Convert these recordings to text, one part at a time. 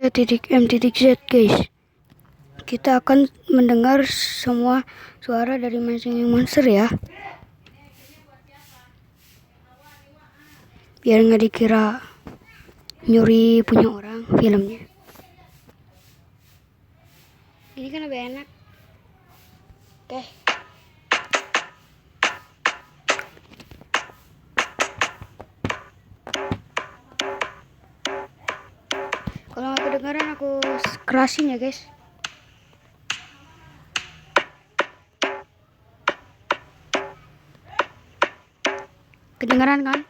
W.GAZA.M.Z guys. Kita akan mendengar semua suara dari masing-masing monster ya. Biar nggak dikira nyuri punya orang filmnya. Ini kan lebih enak. Oke. Kalau nggak kedengaran aku kerasin ya guys. Kedengaran kan?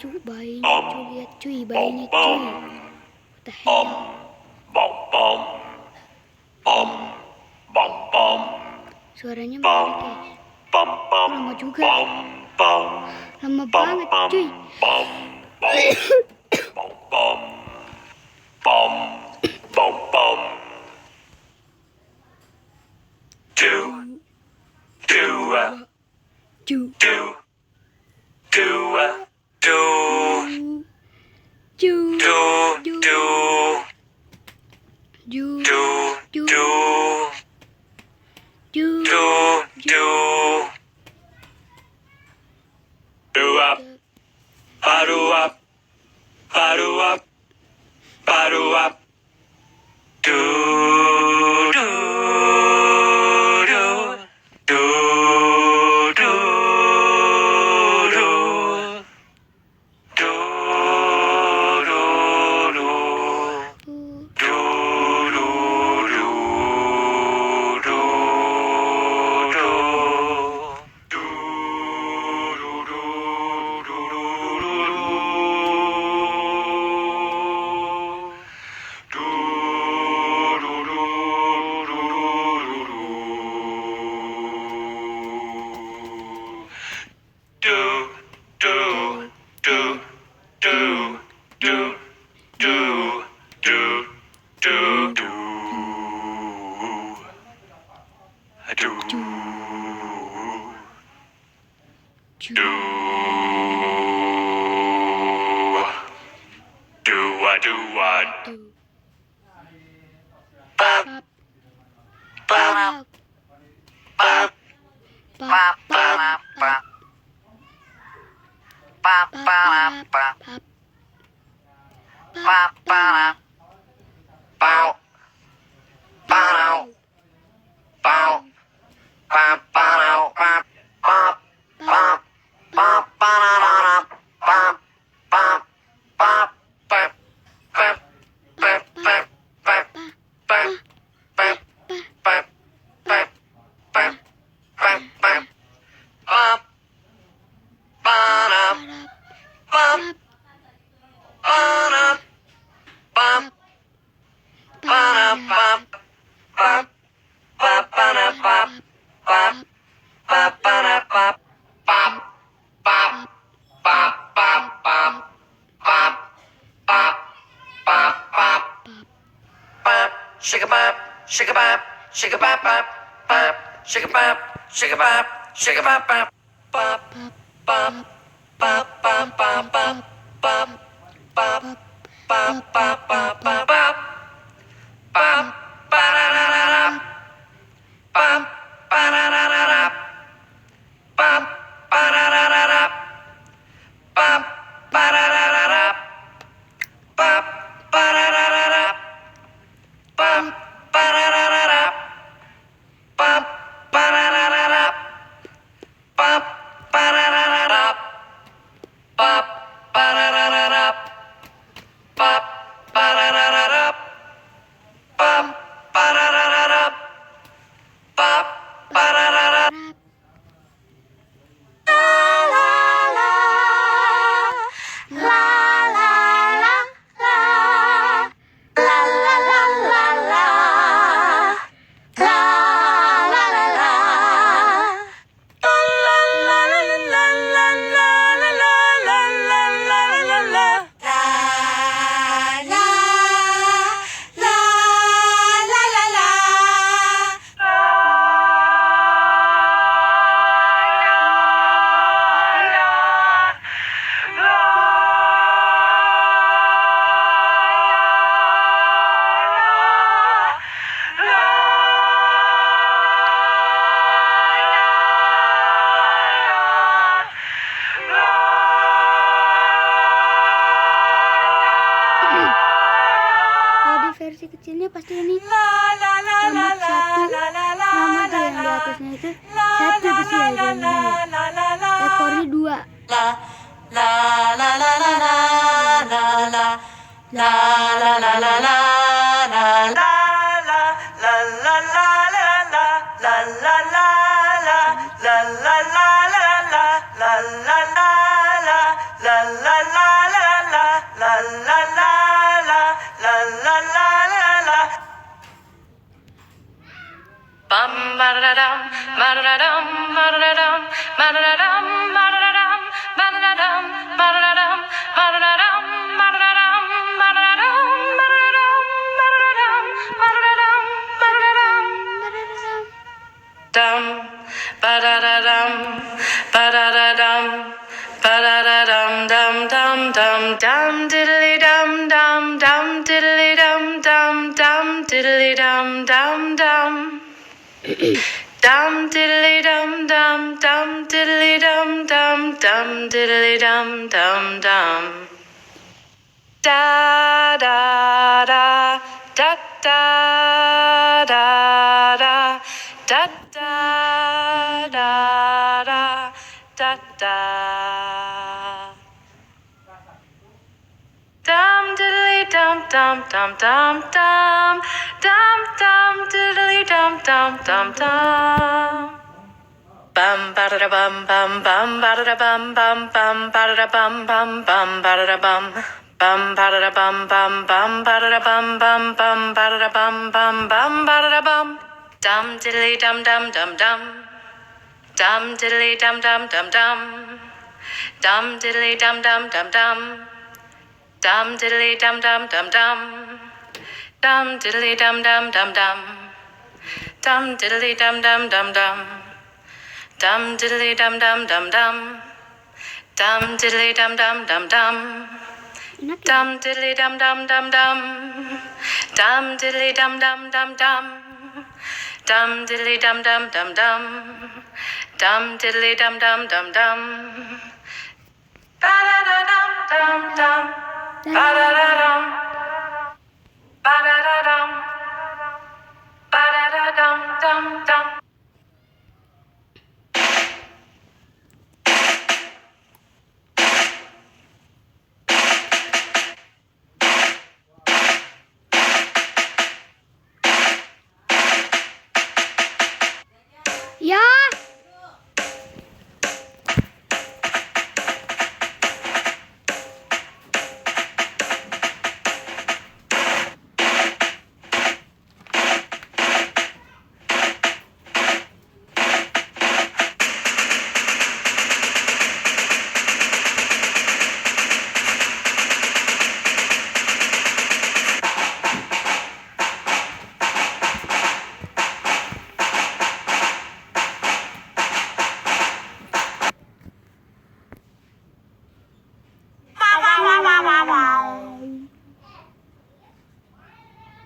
Cuy bayinya, cuy lihat cuy bayinya cuy. What the hell? Suaranya menarik guys. Lama juga. Lama banget cuy. Do Shake a bop, shake a bop, shake a bop, bop, bop, shake a bop, shake a bop, shake a bop, bop, bop, bop, bop, bop, bop, bop, bop, bop, bop, bop, bop, bop, bop, bop, ba-da-da-da-da, bop, ba-da-da-da-da, bop, ba-da-da-da-da, bop, ba-da-da-da-da, bop, ba-da-da-da-da, bop, ba-da-da-da-da, bop, ba-da-da-da-da, bop, ba-da-da-da-da, bop, ba-da-da-da-da, bop, ba-da-da-da-da, bop, ba-da-da-da-da, bop, ba-da-da-da. Kalau di versi kecilnya pasti ini rambut satu, rambut tuh yang di atasnya itu satu besi ya, ekornya dua. Bum ba-da-dum, ba-da-dum, ba-da-dum, ba-da-dum, ba-da-dum, ba-da-dum, ba-da-dum, ba-da-dum, ba-da-dum, ba-da-dum, ba-da-dum, ba-da-dum, ba-da-dum, ba-da-dum. Dum, ba-da-da-dum, ba-da-da-dum, ba-da-da-dum, dum, dum, dum, dum, diddly dum, dum, dum, diddly dum, dum, dum, diddly dum, dum, dum. Dum diddly dum dum dum diddly dum dum dum diddly dum dum dum. Da da da da da da da da da da da da da. Dum diddly dum dum dum dum dum dum dum diddly dum dum dum dum. Bum ba da bum bum bum ba da bum bum bum ba da bum bum bum ba da bum ba da bum bum bum ba da bum bum bum ba da bum bum bum ba da bum. Dum diddly dum dum dum dum. Dum diddly dum dum dum dum. Dum diddly dum dum dum dum. Dum diddly dum dum dum dum. Dum diddly dum dum dum dum. Dum diddly dum dum dum dum. Dum diddly dum dum dum dum. Dum diddly dum dum dum dum. Enak ya? Dum diddly dum dum dum dum. Dum diddly dum dum dum dum. Dum diddly dum dum dum dum. Dum diddly dum dum dum dum. Ba da da dum dum dum. Ba da da dum. Ba da da dum. Ba da da dum dum dum. Ya.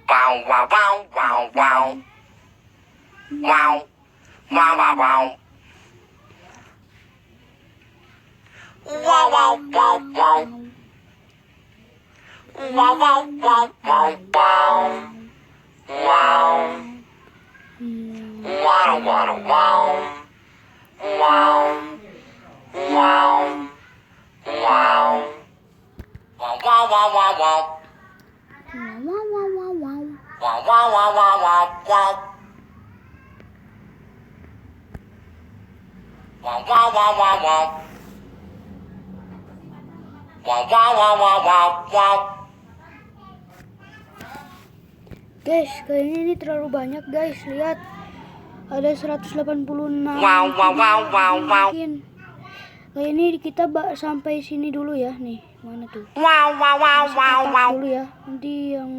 Wow, wow, wow, wow, wow. Wow. Wow, wow, wow. Wow, wow, wow, wow. Wow, wow, wow, wow, wow. Wow. Wow, wow, wow. Wow. Wow. Wow. Wow, wow, wow, wow, wow. Wow wow wow wow. Wow, wow, wow, wow, wow, wow. Wow, wow, wow, wow, wow. Wow, wow, wow, wow, wow, wow. Guys, kayaknya ini terlalu banyak guys. Lihat. Ada 186. Wow, wow, wow, wow, wow. Mungkin. Kayak ini kita sampai sini dulu ya. Nih, mana tuh? Wow, wow, wow, wow, Sekotak wow. dulu ya. Nanti yang